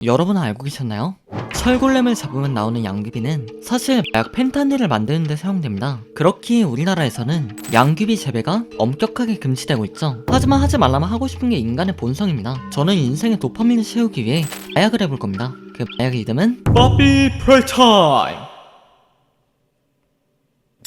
여러분은 알고 계셨나요? 철골렘을 잡으면 나오는 양귀비는 사실 마약 펜타닐을 만드는 데 사용됩니다. 그렇기에 우리나라에서는 양귀비 재배가 엄격하게 금지되고 있죠. 하지만 하지 말라면 하고 싶은 게 인간의 본성입니다. 저는 인생의 도파민을 채우기 위해 마약을 해볼 겁니다. 그 마약의 이름은 파피 프레타임!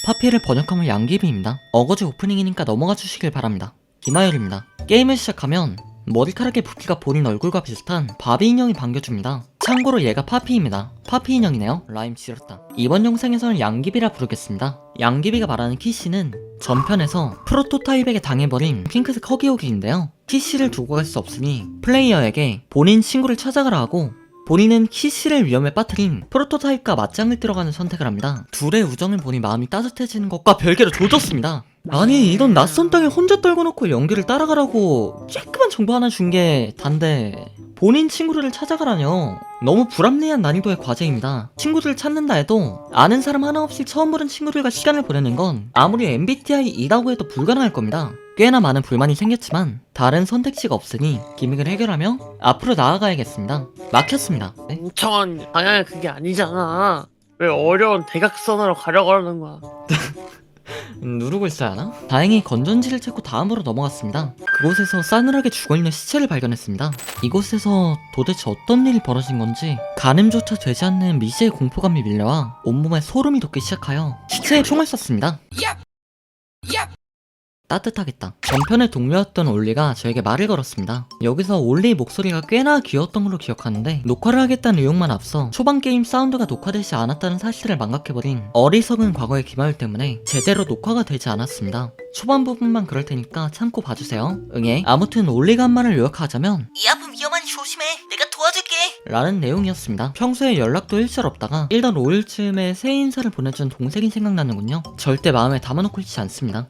파피를 번역하면 양귀비입니다. 어거지 오프닝이니까 넘어가 주시길 바랍니다. 김하열입니다. 게임을 시작하면 머리카락의 붓기가 본인 얼굴과 비슷한 바비 인형이 반겨줍니다. 참고로 얘가 파피입니다. 파피 인형이네요. 라임 지렸다. 이번 영상에서는 양귀비라 부르겠습니다. 양귀비가 말하는 키씨는 전편에서 프로토타입에게 당해버린 핑크색 허기호기인데요. 키씨를 두고 갈 수 없으니 플레이어에게 본인 친구를 찾아가라 하고 본인은 키씨를 위험에 빠뜨린 프로토타입과 맞짱을 들어가는 선택을 합니다. 둘의 우정을 보니 마음이 따뜻해지는 것과 별개로 조졌습니다. 아니 이런 낯선 땅에 혼자 떨궈놓고 연기를 따라가라고 쬐끄만 정보 하나 준 게 단데 본인 친구를 찾아가라뇨. 너무 불합리한 난이도의 과제입니다. 친구들을 찾는다 해도 아는 사람 하나 없이 처음 보는 친구들과 시간을 보내는 건 아무리 MBTI이라고 해도 불가능할 겁니다. 꽤나 많은 불만이 생겼지만 다른 선택지가 없으니 기믹을 해결하며 앞으로 나아가야겠습니다. 막혔습니다. 네? 멍청한 방향이 그게 아니잖아. 왜 어려운 대각선으로 가려고 하는 거야? 누르고 있어야 하나? 다행히 건전지를 찾고 다음으로 넘어갔습니다. 그곳에서 싸늘하게 죽어있는 시체를 발견했습니다. 이곳에서 도대체 어떤 일이 벌어진 건지 가늠조차 되지 않는 미지의 공포감이 밀려와 온몸에 소름이 돋기 시작하여 시체에 총을 쐈습니다. 따뜻하겠다. 전편의 동료였던 올리가 저에게 말을 걸었습니다. 여기서 올리의 목소리가 꽤나 귀여웠던 걸로 기억하는데 녹화를 하겠다는 내용만 앞서 초반 게임 사운드가 녹화되지 않았다는 사실을 망각해버린 어리석은 과거의 김하율 때문에 제대로 녹화가 되지 않았습니다. 초반 부분만 그럴 테니까 참고 봐주세요. 응애. 아무튼 올리가 한 말을 요약하자면 이 아픔 위험하니 조심해. 내가 도와줄게. 라는 내용이었습니다. 평소에 연락도 일절 없다가 일단 5일쯤에 새해 인사를 보내준 동생이 생각나는군요. 절대 마음에 담아놓고 있지 않습니다.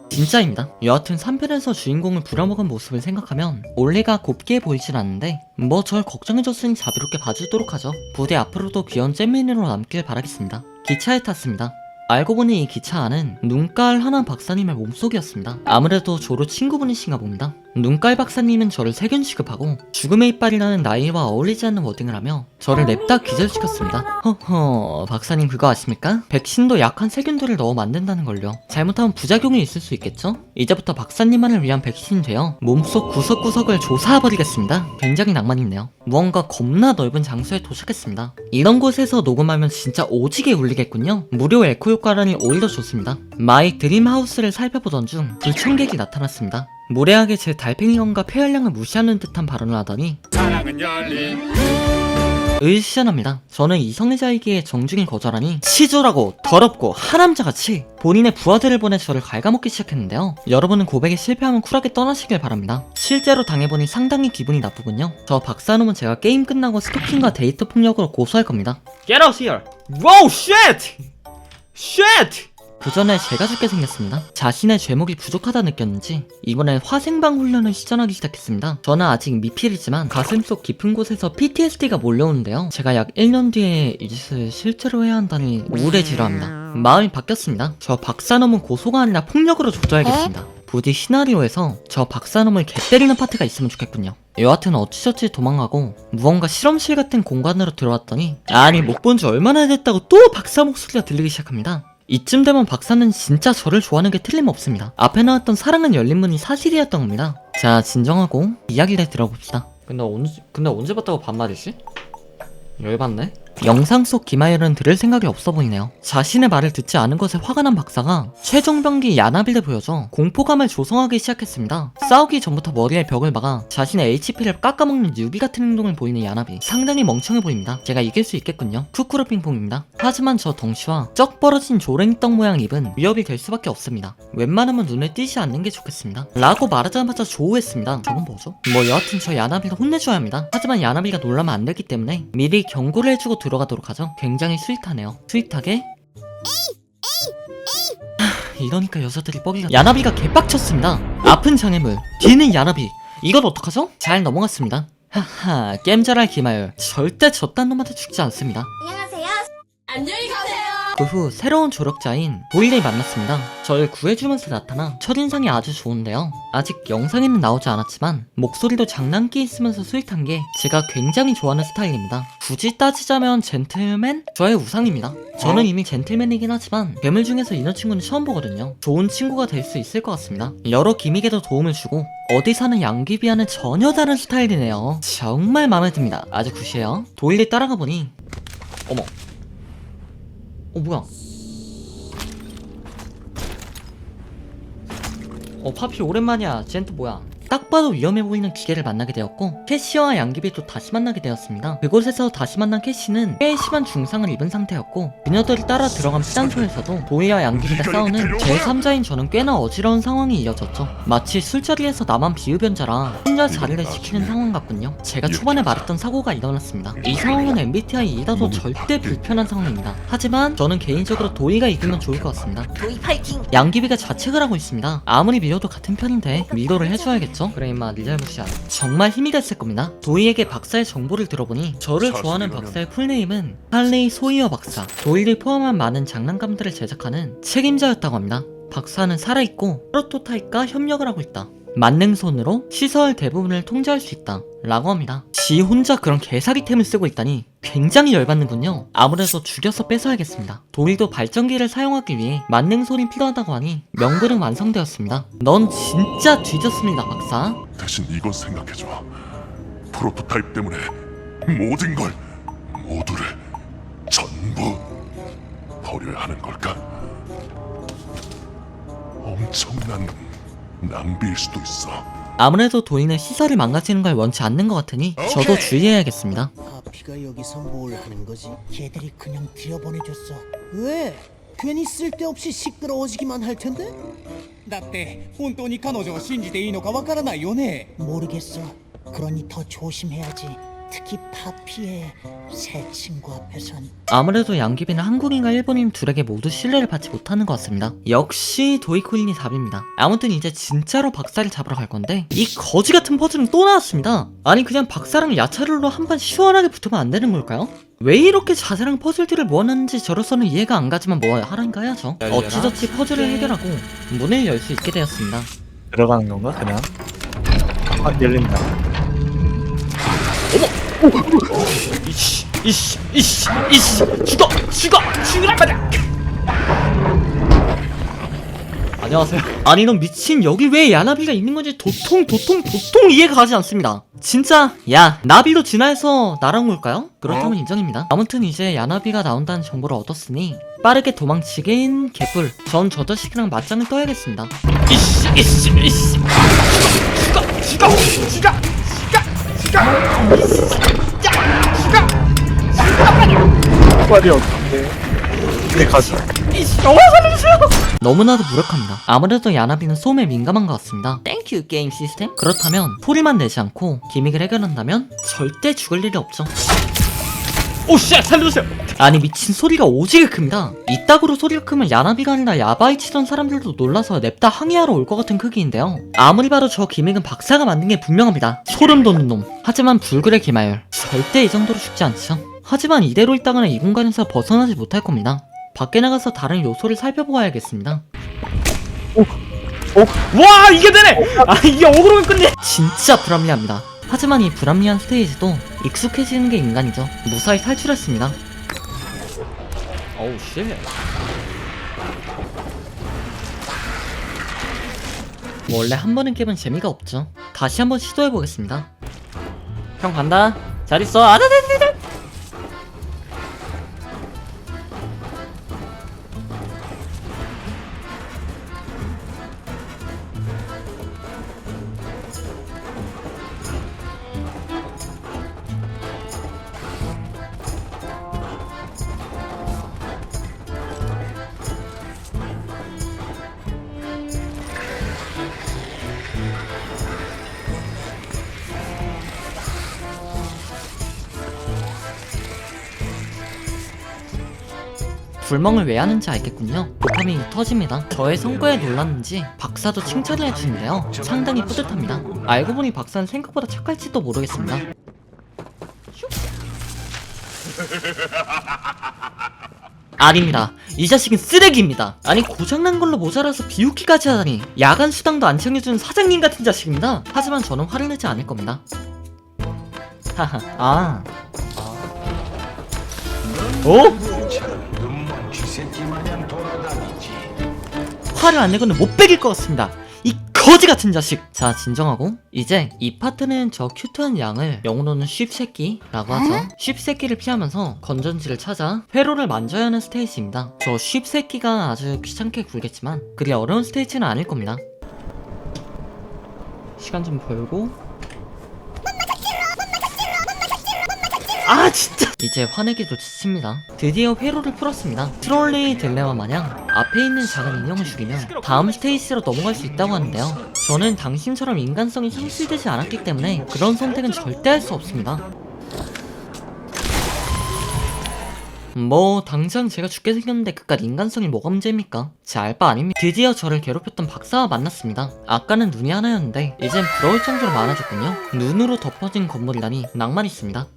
진짜입니다. 여하튼 3편에서 주인공을 부려먹은 모습을 생각하면 올리가 곱게 보이진 않는데 뭐 절 걱정해줬으니 자비롭게 봐주도록 하죠. 부디 앞으로도 귀여운 잼민이로 남길 바라겠습니다. 기차에 탔습니다. 알고 보니 이 기차 안은 눈깔 하나 박사님의 몸속이었습니다. 아무래도 조로 친구분이신가 봅니다. 눈깔 박사님은 저를 세균 취급하고 죽음의 이빨이라는 나이와 어울리지 않는 워딩을 하며 저를 냅다 기절시켰습니다. 허허, 박사님 그거 아십니까? 백신도 약한 세균들을 넣어 만든다는 걸요. 잘못하면 부작용이 있을 수 있겠죠? 이제부터 박사님만을 위한 백신이 되어 몸속 구석구석을 조사해버리겠습니다. 굉장히 낭만 있네요. 무언가 겁나 넓은 장소에 도착했습니다. 이런 곳에서 녹음하면 진짜 오지게 울리겠군요. 무료 에코 효과라니 오히려 좋습니다. 마이 드림하우스를 살펴보던 중 불청객이 나타났습니다. 무례하게 제 달팽이건과 폐활량을 무시하는 듯한 발언을 하더니 사랑은 열린 의시전합니다. 저는 이성애자이기에 정중히 거절하니 치졸하고 더럽고 하남자같이 본인의 부하들을 보내 저를 갉아먹기 시작했는데요. 여러분은 고백에 실패하면 쿨하게 떠나시길 바랍니다. 실제로 당해보니 상당히 기분이 나쁘군요. 저 박사놈은 제가 게임 끝나고 스토킹과 데이트 폭력으로 고소할 겁니다. Get out here! Wow, shit! Shit! 그 전에 제가 죽게 생겼습니다. 자신의 죄목이 부족하다 느꼈는지 이번엔 화생방 훈련을 시전하기 시작했습니다. 저는 아직 미필이지만 가슴속 깊은 곳에서 PTSD가 몰려오는데요. 제가 약 1년 뒤에 이 짓을 실제로 해야 한다니 우울해지려합니다. 마음이 바뀌었습니다. 저 박사놈은 고소가 아니라 폭력으로 조져야겠습니다. 부디 시나리오에서 저 박사놈을 개 때리는 파트가 있으면 좋겠군요. 여하튼 어찌저찌 도망가고 무언가 실험실 같은 공간으로 들어왔더니 아니 못 본 지 얼마나 됐다고 또 박사 목소리가 들리기 시작합니다. 이쯤 되면 박사는 진짜 저를 좋아하는 게 틀림없습니다. 앞에 나왔던 사랑은 열린 문이 사실이었던 겁니다. 자, 진정하고 이야기를 들어봅시다. 근데 언제 봤다고 반말이지? 열받네? 영상 속 김하열은 들을 생각이 없어 보이네요. 자신의 말을 듣지 않은 것에 화가 난 박사가 최종병기 야나비를 보여줘 공포감을 조성하기 시작했습니다. 싸우기 전부터 머리에 벽을 막아 자신의 HP를 깎아먹는 유비 같은 행동을 보이는 야나비, 상당히 멍청해 보입니다. 제가 이길 수 있겠군요. 쿠쿠르 핑퐁입니다. 하지만 저 덩치와 쩍 벌어진 조랭이떡 모양 입은 위협이 될 수밖에 없습니다. 웬만하면 눈에 띄지 않는 게 좋겠습니다. 라고 말하자마자 조우했습니다. 저건 뭐죠? 뭐 여하튼 저 야나비를 혼내줘야 합니다. 하지만 야나비가 놀라면 안 되기 때문에 미리 경고를 해주고 들어가도록 하죠. 굉장히 스윗하네요. 스윗하게 이러니까 여자들이 뻐기가 야나비가 개빡쳤습니다. 아픈 장애물 뒤는 야나비, 이건 어떡하죠? 잘 넘어갔습니다. 하하, 게임 잘할 김하율 절대 저딴 놈한테 죽지 않습니다. 안녕하세요. 안녕히 가세요. 그 후 새로운 조력자인 도일을 만났습니다. 저를 구해주면서 나타나 첫인상이 아주 좋은데요. 아직 영상에는 나오지 않았지만 목소리도 장난기 있으면서 스윗한 게 제가 굉장히 좋아하는 스타일입니다. 굳이 따지자면 젠틀맨? 저의 우상입니다. 저는 이미 젠틀맨이긴 하지만 괴물 중에서 이런 친구는 처음 보거든요. 좋은 친구가 될 수 있을 것 같습니다. 여러 기믹에도 도움을 주고 어디 사는 양귀비와는 전혀 다른 스타일이네요. 정말 마음에 듭니다. 아주 굿이에요. 도일리 따라가 보니 어머, 뭐야, 파피 오랜만이야. 쟤는 또 뭐야. 딱 봐도 위험해 보이는 기계를 만나게 되었고 캐시와 양귀비도 다시 만나게 되었습니다. 그곳에서 다시 만난 캐시는 꽤 심한 중상을 입은 상태였고 그녀들이 따라 들어간 피난소에서도 도희와 양귀비가 싸우는 제3자인 저는 꽤나 어지러운 상황이 이어졌죠. 마치 술자리에서 나만 비흡연자라 혼자 자리를 지키는 상황 같군요. 제가 초반에 말했던 사고가 일어났습니다. 이 상황은 MBTI이다도 절대 불편한 상황입니다. 하지만 저는 개인적으로 도희가 이기면 좋을 것 같습니다. 도이 파이팅! 양귀비가 자책을 하고 있습니다. 아무리 밀어도 같은 편인데 위로를 해줘야겠죠? 그래 임마 네 잘못이야. 정말 힘이 됐을 겁니다. 도희에게 박사의 정보를 들어보니 저를 좋아하는 박사의 풀네임은 할레이 소이어 박사, 도희를 포함한 많은 장난감들을 제작하는 책임자였다고 합니다. 박사는 살아있고 프로토타입과 협력을 하고 있다. 만능손으로 시설 대부분을 통제할 수 있다 라고 합니다. 지 혼자 그런 개사기템을 쓰고 있다니 굉장히 열받는군요. 아무래도 죽여서 뺏어야겠습니다. 도일도 발전기를 사용하기 위해 만능손이 필요하다고 하니 명분은 완성되었습니다. 넌 진짜 뒤졌습니다 박사. 대신 이건 생각해줘. 프로토타입 때문에 모든 걸, 모두를 전부 버려야 하는 걸까? 엄청난 낭비일 수도 있어. 아무래도 도인은 시설이 망가지는 걸 원치 않는 것 같으니 저도 주의해야겠습니다. 파피가 여기서 뭘 하는 거지? 걔들이 그냥 들여보내줬어. 왜? 괜히 쓸데없이 시끄러워지기만 할 텐데? だって本当に彼女を信じていいのかわからないよね。 모르겠어. 그러니 더 조심해야지. 특히 파피의 새 친구 앞에선. 아무래도 양귀비는 한국인과 일본인 둘에게 모두 신뢰를 받지 못하는 것 같습니다. 역시 도이코인이 답입니다. 아무튼 이제 진짜로 박사를 잡으러 갈 건데 이 거지 같은 퍼즐은 또 나왔습니다. 아니 그냥 박사랑 야차를로 한판 시원하게 붙으면 안 되는 걸까요? 왜 이렇게 자세랑 퍼즐들을 모아놨는지 저로서는 이해가 안 가지만 뭐 하라니까 해야죠. 어찌저찌 퍼즐을 해결하고 문을 열 수 있게 되었습니다. 들어가는 건가 그냥? 열린다. 이씨 죽으란 말이야. 안녕하세요. 아니 넌 미친, 여기 왜 야나비가 있는 건지 도통 이해가 가지 않습니다. 진짜 야 나비도 진화해서 날아온 걸까요? 그렇다면 인정입니다. 아무튼 이제 야나비가 나온다는 정보를 얻었으니 빠르게 도망치긴 개뿔. 전 저 자식이랑 맞짱을 떠야겠습니다. 이씨 빨리 어떡해. 근데 가자. 너무나도 무력합니다. 아무래도 야나비는 소음에 민감한 것 같습니다. 땡큐 게임 시스템? 그렇다면 소리만 내지 않고 기믹을 해결한다면 절대 죽을 일이 없죠. 오씨 살려주세요. 아니 미친, 소리가 오지게 큽니다. 이따구로 소리가 크면 야나비가 아니라 야바이 치던 사람들도 놀라서 냅다 항의하러 올 것 같은 크기인데요. 아무리 봐도 저 기믹은 박사가 만든 게 분명합니다. 소름 돋는 놈. 하지만 불굴의 기마열, 절대 이 정도로 죽지 않죠. 하지만 이대로 있다가는 이 공간에서 벗어나지 못할 겁니다. 밖에 나가서 다른 요소를 살펴보아야겠습니다. 와 이게 되네! 아 이게 어그로면 끝내! 진짜 불합리합니다. 하지만 이 불합리한 스테이지도 익숙해지는 게 인간이죠. 무사히 탈출했습니다. 어우 쉣. 원래 한 번은 깨면 재미가 없죠. 다시 한번 시도해보겠습니다. 형 간다. 잘 있어. 아다다다다. 불멍을 왜 하는지 알겠군요. 도파민이 터집니다. 저의 성과에 놀랐는지 박사도 칭찬을 해주는데요. 상당히 뿌듯합니다. 알고 보니 박사는 생각보다 착할지도 모르겠습니다. 아닙니다. 이 자식은 쓰레기입니다. 아니 고장난 걸로 모자라서 비웃기까지 하다니. 야간 수당도 안 챙겨주는 사장님 같은 자식입니다. 하지만 저는 화를 내지 않을 겁니다. 하하. 아. 어? 화를 안 내고는 못 베길 것 같습니다. 이 거지 같은 자식. 자, 진정하고 이제 이 파트는 저 큐트한 양을 영어로는 쉽새끼라고 하죠. 쉽새끼를 피하면서 건전지를 찾아 회로를 만져야 하는 스테이지입니다. 저 쉽새끼가 아주 귀찮게 굴겠지만 그리 어려운 스테이지는 아닐 겁니다. 시간 좀 벌고. 아 진짜. 이제 화내기도 지칩니다. 드디어 회로를 풀었습니다. 트롤리 딜레마 마냥 앞에 있는 작은 인형을 죽이면 다음 스테이지로 넘어갈 수 있다고 하는데요. 저는 당신처럼 인간성이 상실되지 않았기 때문에 그런 선택은 절대 할 수 없습니다. 뭐 당장 제가 죽게 생겼는데 그깟 인간성이 뭐가 문제입니까? 제 알바 아닙니다. 드디어 저를 괴롭혔던 박사와 만났습니다. 아까는 눈이 하나였는데 이젠 부러울 정도로 많아졌군요. 눈으로 덮어진 건물이라니 낭만 있습니다.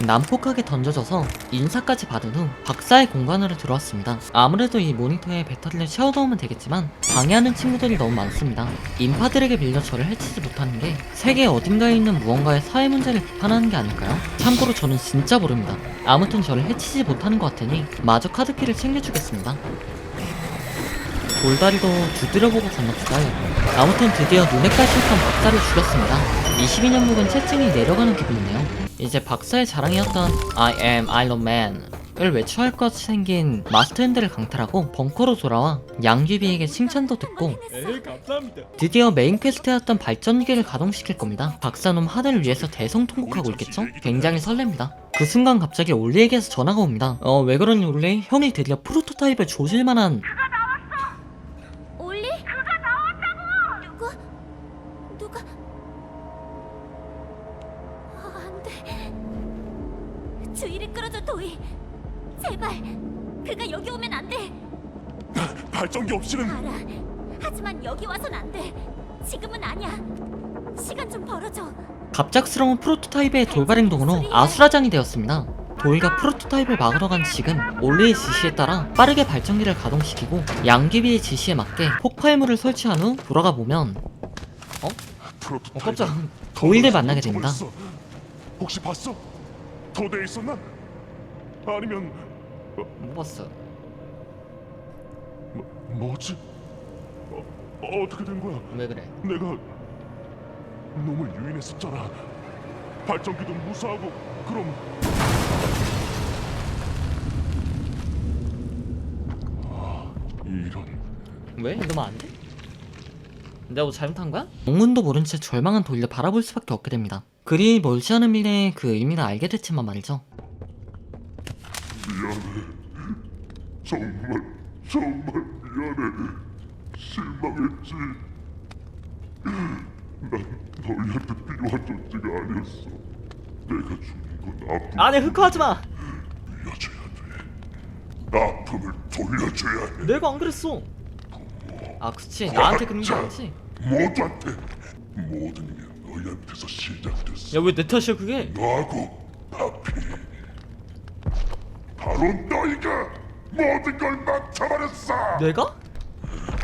난폭하게 던져져서 인사까지 받은 후 박사의 공간으로 들어왔습니다. 아무래도 이 모니터에 배터리를 채워넣으면 되겠지만 방해하는 친구들이 너무 많습니다. 인파들에게 밀려 저를 해치지 못하는 게 세계 어딘가에 있는 무언가의 사회 문제를 비판하는 게 아닐까요? 참고로 저는 진짜 모릅니다. 아무튼 저를 해치지 못하는 것 같으니 마저 카드키를 챙겨주겠습니다. 돌다리도 두드려보고 건넙시다요. 아무튼 드디어 눈에 깔렸던 박사를 죽였습니다. 22년 묵은 채팅이 내려가는 기분이네요. 이제 박사의 자랑이었던 I am Iron Man 을 외쳐야 할 것 같이 생긴 마스터핸드를 강탈하고 벙커로 돌아와 양귀비에게 칭찬도 듣고 드디어 메인 퀘스트였던 발전기를 가동시킬 겁니다. 박사놈 하늘을 위해서 대성통곡하고 있겠죠? 굉장히 설렙니다. 그 순간 갑자기 올리에게서 전화가 옵니다. 왜 그러니 올리? 형이 드디어 프로토타입을 조질만한 올리? 그가 나왔다고! 누가? 안 돼. 주의를 끌어줘, 도희. 제발. 그가 여기 오면 안 돼. 발전기 없이는. 알아. 하지만 여기 와선 안 돼. 지금은 아니야. 시간 좀 벌어줘. 갑작스러운 프로토타입의 돌발 행동으로 아수라장이 되었습니다. 도희가 프로토타입을 막으러 간 지금 올리의 지시에 따라 빠르게 발전기를 가동시키고 양귀비의 지시에 맞게 폭발물을 설치한 후 돌아가 보면 깜짝 도희를 만나게 됩니다. 혹시 봤어? 도대에 있었나? 아니면 못 봤어. 뭐지? 어떻게 된 거야? 왜 그래? 내가 놈을 유인했었잖아. 발전기도 무사하고. 그럼 이런. 왜? 이러면 안 돼? 내가 뭐 잘못한 거야? 영문도 모른 채 절망한 도희를 바라볼 수밖에 없게 됩니다. 그리 멀지 않은 미래에 그 의미를 알게 됐지만 말이죠. 미안해. 정말 미안해. 실망했지. 난 너희한테 필요한 존재가 아니었어. 내가 죽인 건 아픔. 안에 흑화하지마! 돌려줘야 돼. 아픔을 돌려줘야 해. 내가 안 그랬어. 아 그치, 나한테 그런 게 아니지. 모두한테. 모든 게 너희한테서 시작됐어. 야 왜 내 탓이야 그게? 너하고 파피. 바로 너희가 모든 걸 망쳐버렸어. 내가?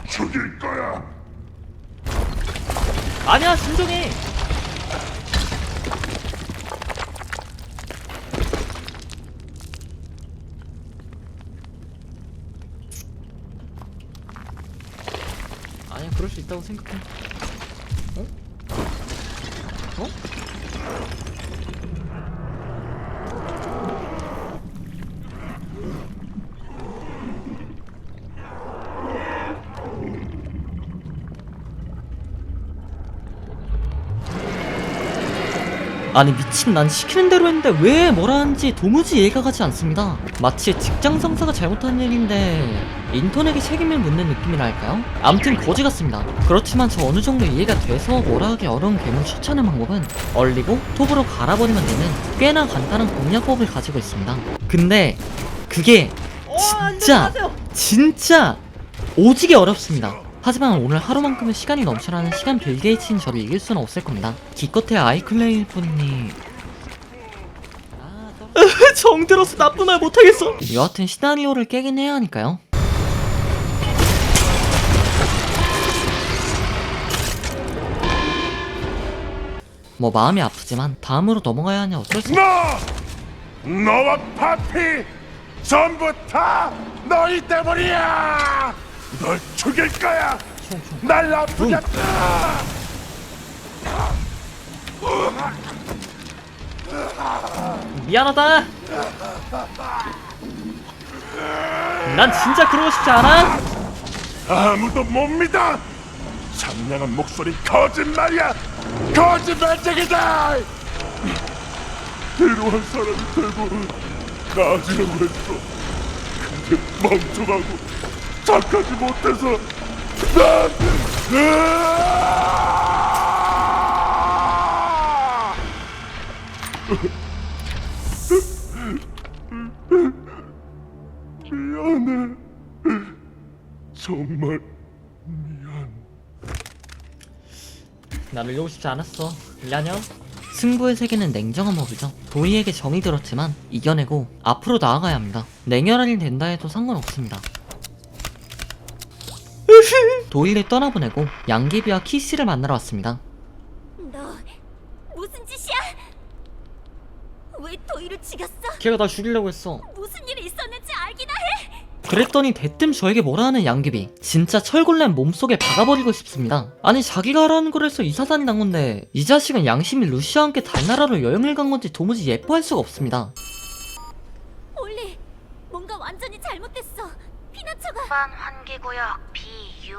죽일 거야. 아니야 진정해. 아니야 그럴 수 있다고 생각해. 어? 어? 아니 미친, 난 시키는 대로 했는데 왜 뭐라 하는지 도무지 이해가 가지 않습니다. 마치 직장 상사가 잘못한 일인데 인턴에게 책임을 묻는 느낌이랄까요? 암튼 거지 같습니다. 그렇지만 저 어느 정도 이해가 돼서 뭐라 하기 어려운 괴물 추천의 방법은 얼리고 톱으로 갈아버리면 되는 꽤나 간단한 공략법을 가지고 있습니다. 근데 그게 진짜 오지게 어렵습니다. 하지만 오늘 하루만큼은 시간이 넘쳐나는 시간 빌 게이츠인 저를 이길 수는 없을 겁니다. 기껏해야 아이클레일 뿐이니 정들어서 나쁜 말 못하겠어. 여하튼 시나리오를 깨긴 해야 하니까요. 뭐 마음이 아프지만 다음으로 넘어가야 하니 어쩔 수 없어. 너와 파피 전부 다 너희 때문이야. 널 죽일 거야. 날 아프게 했다. 미안하다. 난 진짜 그러고 싶지 않아. 아무도 못 믿어. 장량한 목소리 거짓말이야. 거짓말쟁이다. 필요한 사람이 되고 나아지려고 했어. 근데 멍청하고 착하지 못해서 미안해. 정말 미안. 나를 이러고 싶지 않았어. 미안해요. 승부의 세계는 냉정한 법이죠. 도희에게 정이 들었지만 이겨내고 앞으로 나아가야 합니다. 냉혈한이 된다 해도 상관없습니다. 도희를 떠나보내고 양귀비와 키씨를 만나러 왔습니다. 너 무슨 짓이야? 왜 도희를 죽였어? 걔가 나 죽이려고 했어. 무슨 일이 있었는지 알기나 해? 그랬더니 대뜸 저에게 뭐라 하는 양귀비. 진짜 철골렘 몸속에 박아버리고 싶습니다. 아니 자기가 하라는 걸 해서 이사단이 난 건데 이 자식은 양심이 루시와 함께 달나라로 여행을 간 건지 도무지 예뻐할 수가 없습니다. 올리, 뭔가 완전히 잘못됐어. 피나처가 환기구역 B6.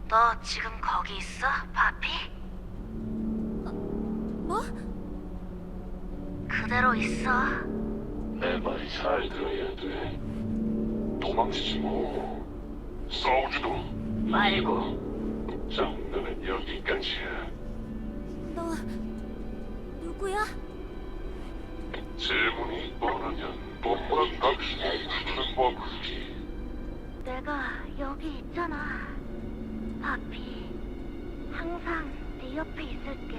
너 지금 거기 있어, 파피? 뭐? 그대로 있어. 내 말이 잘 들어야 돼. 도망치지 뭐. 싸우지도 말고. 장난은 여기까지야. 너 누구야? 질문이 뻔하면 뻔뻔한 당신이 주는 법이지. 내가 여기 있잖아, 파피. 항상 네 옆에 있을게.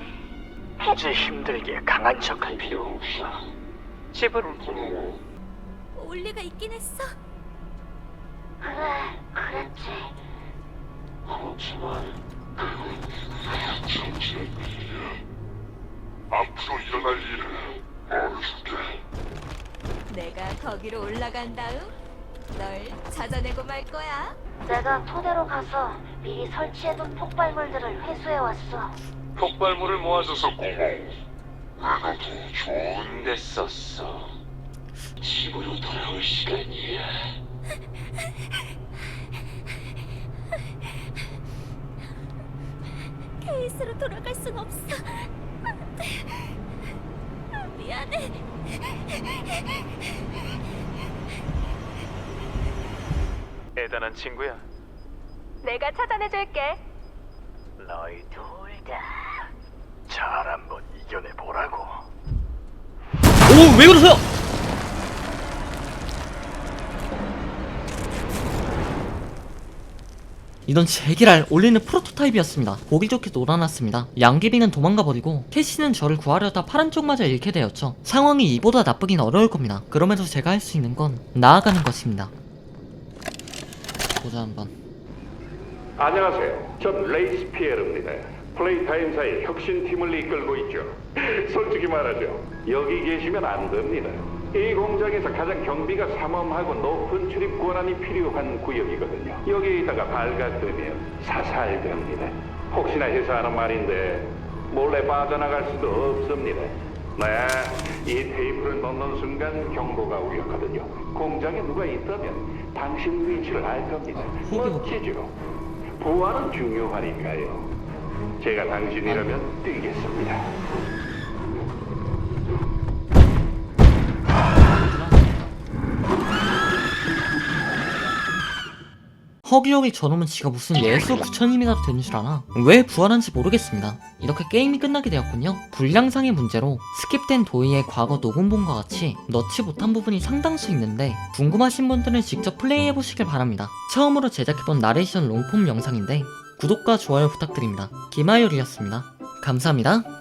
이제 힘들게 강한 척할 필요 없어. 집으로 올리가 있긴 했어. 그래, 그랬지. 그렇지만 그건 정치의 일이야. 앞으로 일어날 일을 알려줄게. 내가 거기로 올라간 다음 널 찾아내고 말 거야. 내가 토대로 가서 미리 설치해둔 폭발물들을 회수해왔어. 폭발물을 모아줘서 고마워. 내가 더 좋은 데 썼어. 집으로 돌아올 시간이야. 케이스로 돌아갈 순 없어. 안 돼. 미안해. 대단한 친구야. 내가 찾아내줄게. 너희 둘 다 잘 한번 이겨내 보라고. 오, 왜 그러세요? 이런 제기랄. 올리는 프로토타입이었습니다. 보기 좋게 놀아놨습니다. 양귀비는 도망가버리고 캐시는 저를 구하려다 파란 쪽마저 잃게 되었죠. 상황이 이보다 나쁘긴 어려울 겁니다. 그럼에도 제가 할 수 있는 건 나아가는 것입니다. 보자 한번. 안녕하세요. 전 레이스 피에르입니다. 플레이타임사의 혁신팀을 이끌고 있죠. 솔직히 말하죠. 여기 계시면 안 됩니다. 이 공장에서 가장 경비가 삼엄하고 높은 출입 권한이 필요한 구역이거든요. 여기에다가 발각되면 사살됩니다. 혹시나 해서 하는 말인데 몰래 빠져나갈 수도 없습니다. 네, 이 테이프를 넣는 순간 경보가 울렸거든요. 공장에 누가 있다면 당신 위치를 알 겁니다. 멋지죠? 보안은 중요하니까요. 제가 당신이라면 뛰겠습니다. 허기허기 저놈은 지가 무슨 예수 부처님이라도 되는 줄 아나? 왜 부활한지 모르겠습니다. 이렇게 게임이 끝나게 되었군요. 분량상의 문제로 스킵된 도의의 과거 녹음본과 같이 넣지 못한 부분이 상당수 있는데 궁금하신 분들은 직접 플레이해보시길 바랍니다. 처음으로 제작해본 나레이션 롱폼 영상인데 구독과 좋아요 부탁드립니다. 김하율이었습니다. 감사합니다.